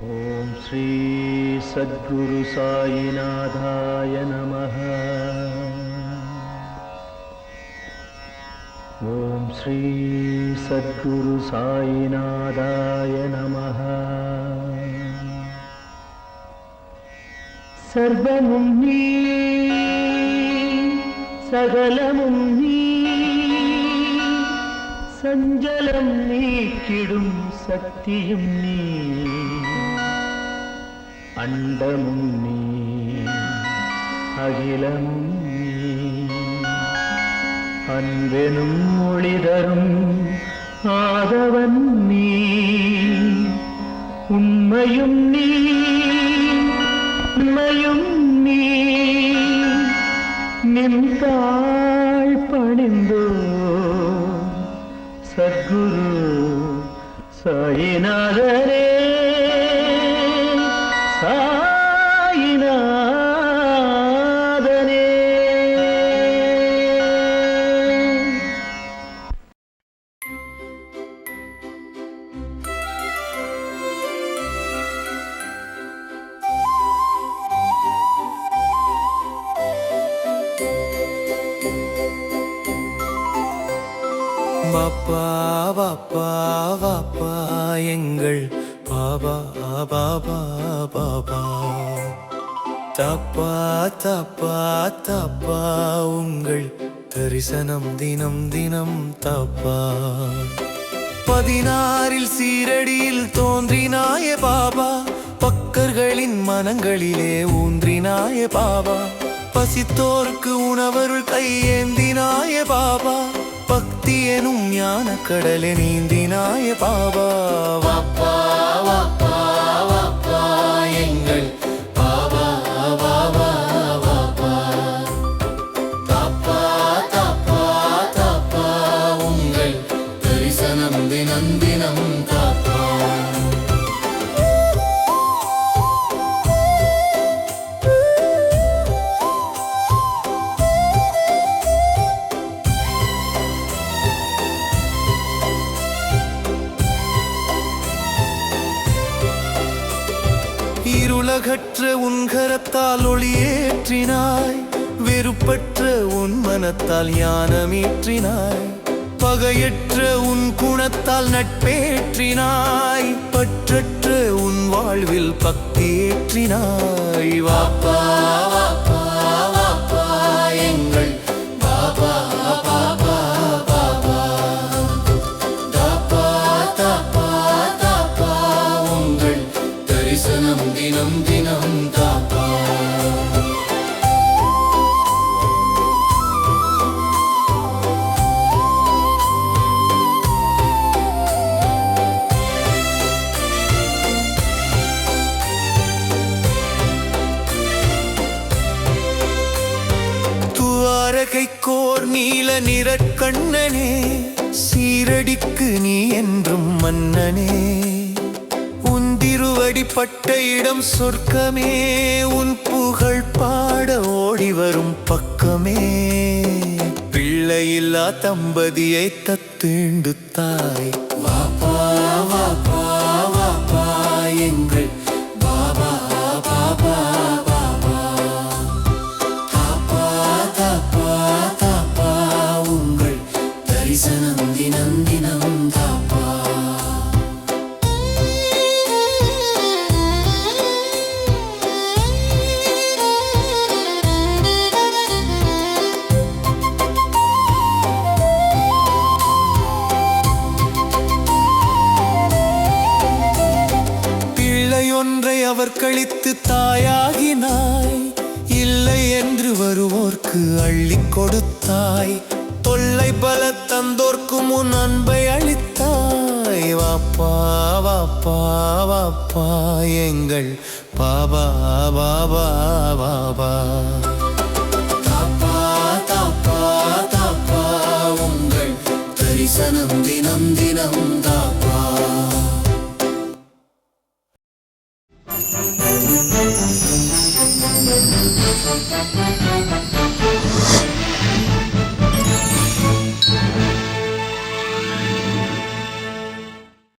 ஓம் ஸ்ரீ சத்குரு சாயிநாதாய நமः. ஓம் ஸ்ரீ சத்குரு சாயிநாதாய நமः. சர்வமும் நீ, சகலமும் நீ, சஞ்சலம் நீக்கிடும் சக்தியும் நீ, அண்டமும் நீ, அகிலமும் நீ, அன்பெனும் ஒளிதரும் ஆதவன் நீ, உண்மையும் நீ, உண்மையும் நீ, நின்றாள் பணிந்தோ சத்குரு சாயிநாதரே. பாப்பா பாப்பா பாப்பா எங்கள் பாபா பாபா பாபா, தப்பா தப்பா தப்பா உங்கள் தரிசனம் தினம் தினம் தப்பா. 16 சீரடியில் தோன்றினாய பாபா, பக்கர்களின் மனங்களிலே ஊன்றினாய பாபா, பசித்தோர்க்கு உணவருள் கையேந்தினாய பாபா, பக்தி எனும் ஞான கடலை நீந்தினாய பாபா. வாப்பா வாப்பா வாப்பா எங்கள் பாபா பாபா பாபா, தாப்பா தாப்பா தாப்பா உங்கள் தரிசனம் தினம் தினம் தாப்பா. இருளகற்ற உன் கரத்தால் ஒளியேற்றினாய், வெறுப்பற்ற உன் மனத்தால் ஞானமேற்றினாய், பகையற்ற உன் குணத்தால் நட்பேற்றினாய், பற்றற்ற உன் வாழ்வில் பக்தியேற்றினாய். வாப்பா வாப்பா வாப்பா எங்கள் பாபா பாபா பாபா, தாப்பா தாப்பா தாப்பா உங்கள் தரிசனம் தினம் தினம் தாப்பா. துவாரகைக்கோர் நீல நிறக்கண்ணனே, சீரடிக்கு நீ என்றும் மன்னனே, திருவடிப்பட்ட இடம் சொர்க்கமே, உன் புகழ் பாட ஓடி வரும் பக்கமே, பிள்ளையில்லா தம்பதியை தத்தீண்டு தாய். வாப்பா வாப்பா வாப்பா எங்கள் பாபா பாபா பாபா, தாப்பா தாப்பா தாப்பா உங்கள் தரிசனம் தினம் தினம் தாப்பா. அவர் கழித்து தாயாகினாய், இல்லை என்று வருவோர்க்கு அள்ளி கொடுத்தாய், தொல்லை பல தந்தோர்க்கு முன் அன்பை அளித்தாய். வாப்பா வாப்பா வாப்பா எங்கள் பாபா பாபா பாபா, தாப்பா தாப்பா தாப்பா உங்கள் தரிசனம் தினம் தினம்